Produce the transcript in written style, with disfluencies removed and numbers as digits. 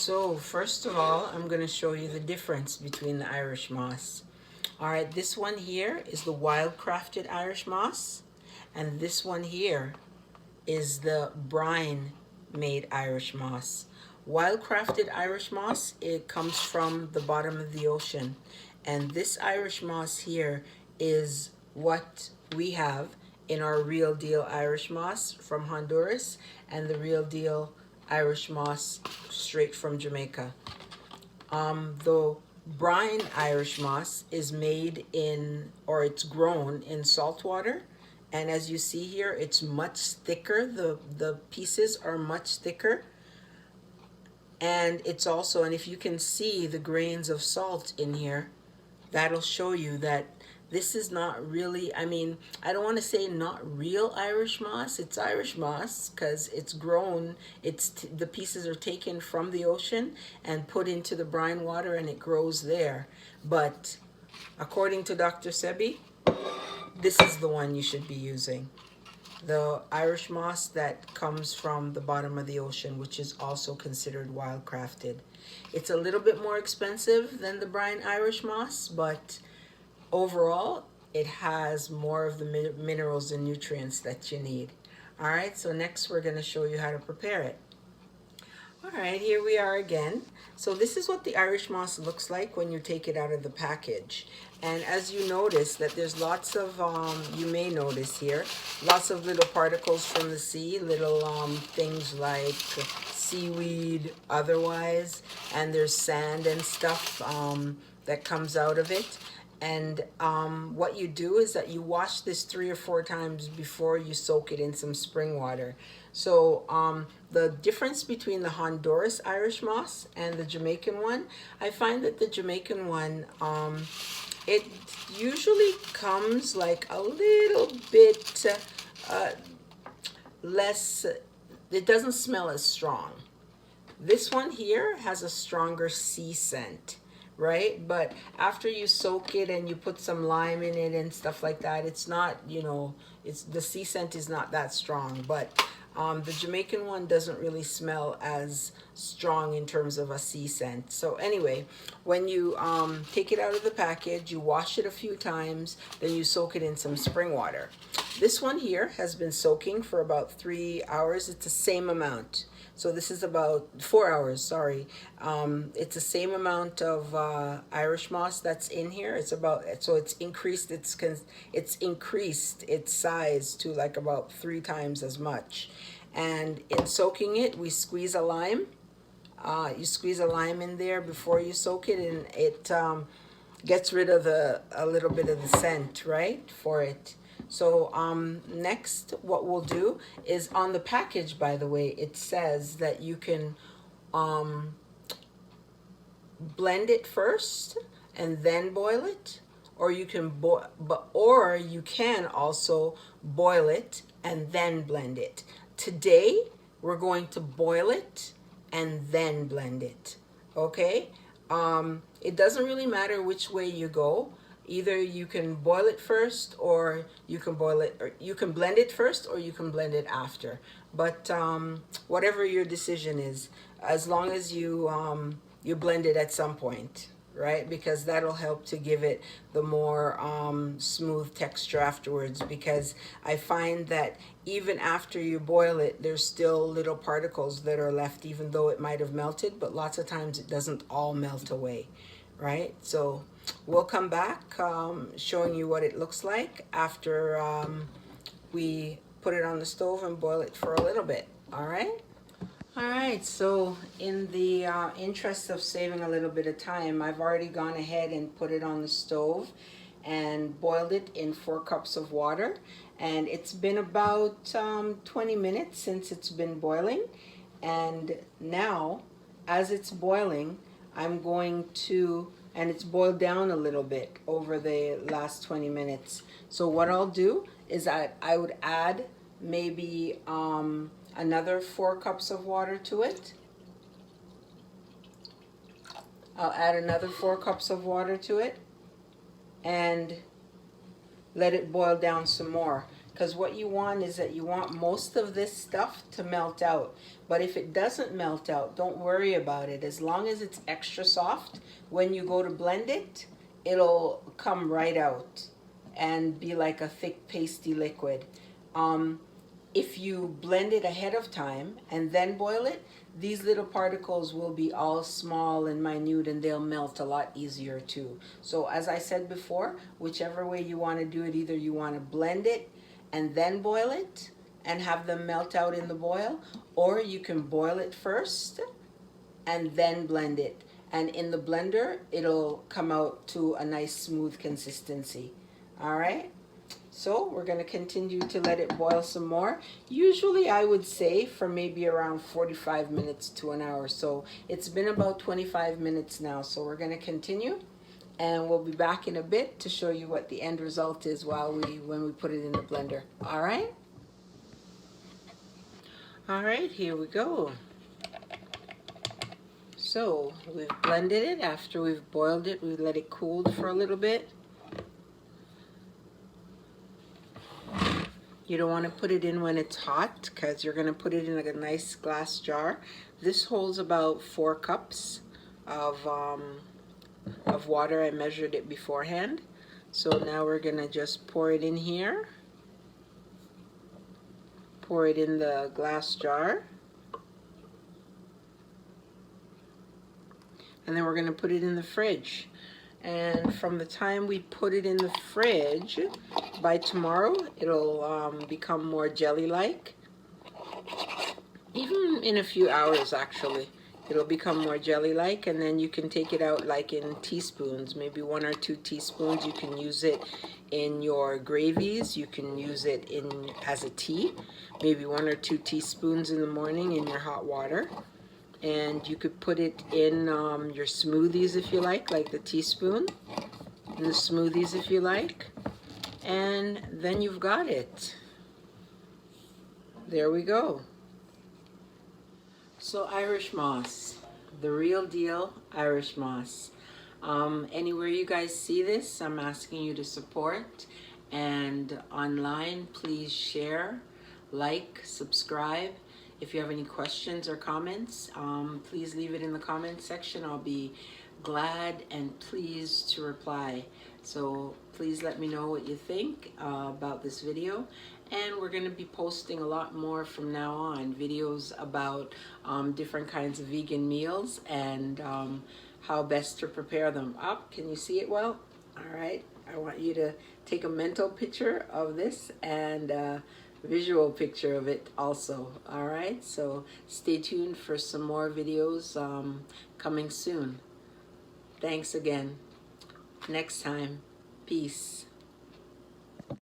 So first of all, I'm going to show you the difference between the Irish moss. All right, this one here is the Wildcrafted Irish moss, and this one here is the Brine made Irish moss. Wildcrafted Irish moss, it comes from the bottom of the ocean, and this Irish moss here is what we have in our real deal Irish moss from Honduras and the real deal Irish moss straight from Jamaica. The brine Irish moss is made in, or it's grown in salt water. And as you see here, it's much thicker. The pieces are much thicker. And it's also, and if you can see the grains of salt in here, that'll show you that this is not really, I mean, I don't want to say not real Irish moss. It's Irish moss because it's grown. The pieces are taken from the ocean and put into the brine water and it grows there. But according to Dr. Sebi, this is the one you should be using. The Irish moss that comes from the bottom of the ocean, which is also considered wildcrafted. It's a little bit more expensive than the brine Irish moss, but overall, it has more of the minerals and nutrients that you need. All right, so next we're going to show you how to prepare it. All right, here we are again. So this is what the Irish moss looks like when you take it out of the package. And as you notice that there's lots of, you may notice here, lots of little particles from the sea, little things like seaweed otherwise, and there's sand and stuff that comes out of it. And what you do is that you wash this 3 or 4 times before you soak it in some spring water. So the difference between the Honduras Irish moss and the Jamaican one, I find that the Jamaican one, it usually comes like a little bit less, it doesn't smell as strong. This one here has a stronger sea scent, right? But after you soak it and you put some lime in it and stuff like that, it's not, you know, it's, the sea scent is not that strong. But the Jamaican one doesn't really smell as strong in terms of a sea scent. So anyway, when you take it out of the package, you wash it a few times, then you soak it in some spring water. This one here has been soaking for about 3 hours. It's the same amount. So this is about 4 hours, sorry. It's the same amount of Irish moss that's in here. It's about, so it's increased its size to like about 3 times as much. And in soaking it, we squeeze a lime. You squeeze a lime in there before you soak it, and it gets rid of a little bit of the scent, right, for it. So next, what we'll do is on the package, by the way, it says that you can blend it first and then boil it, or you can or you can also boil it and then blend it. Today, we're going to boil it and then blend it. Okay? It doesn't really matter which way you go. Either you can boil it first, or you can boil it, or you can blend it first, or you can blend it after. But whatever your decision is, as long as you you blend it at some point, right? Because that'll help to give it the more smooth texture afterwards. Because I find that even after you boil it, there's still little particles that are left, even though it might have melted. But lots of times it doesn't all melt away, right? So we'll come back showing you what it looks like after we put it on the stove and boil it for a little bit. All right? All right, so in the interest of saving a little bit of time, I've already gone ahead and put it on the stove and boiled it in 4 cups of water. And it's been about 20 minutes since it's been boiling. And now, as it's boiling, I'm going to, and it's boiled down a little bit over the last 20 minutes. So what I'll do is I would add maybe another 4 cups of water to it. I'll add another 4 cups of water to it and let it boil down some more. because what you want is that you want most of this stuff to melt out. But if it doesn't melt out, don't worry about it. As long as it's extra soft, when you go to blend it, it'll come right out and be like a thick pasty liquid. If you blend it ahead of time and then boil it, these little particles will be all small and minute, and they'll melt a lot easier too. So as I said before, whichever way you want to do it, either you want to blend it and then boil it and have them melt out in the boil, or you can boil it first and then blend it. And in the blender, it'll come out to a nice smooth consistency. All right? So we're going to continue to let it boil some more. Usually I would say for maybe around 45 minutes to an hour. So it's been about 25 minutes now. So we're going to continue, and we'll be back in a bit to show you what the end result is when we put it in the blender. All right? All right, here we go. So we've blended it. After we've boiled it, we let it cool for a little bit. You don't want to put it in when it's hot, because you're going to put it in a nice glass jar. This holds about 4 cups of water. I measured it beforehand. So now we're going to just pour it in here. Pour it in the glass jar. And then we're going to put it in the fridge. And from the time we put it in the fridge, by tomorrow it'll become more jelly-like. Even in a few hours, actually, it'll become more jelly-like, and then you can take it out like in teaspoons, maybe 1 or 2 teaspoons. You can use it in your gravies. You can use it as a tea, maybe 1 or 2 teaspoons in the morning in your hot water. And you could put it in your smoothies if you like the teaspoon in the smoothies if you like. And then you've got it. There we go. So Irish moss, the real deal Irish moss. Anywhere you guys see this, I'm asking you to support. And online, please share, like, subscribe. If you have any questions or comments, please leave it in the comments section. I'll be glad and pleased to reply. So please let me know what you think about this video. And we're going to be posting a lot more from now on, videos about different kinds of vegan meals and how best to prepare them. Can you see it well? All right. I want you to take a mental picture of this and visual picture of it also. All right, so stay tuned for some more videos coming soon. Thanks again. Next time, peace.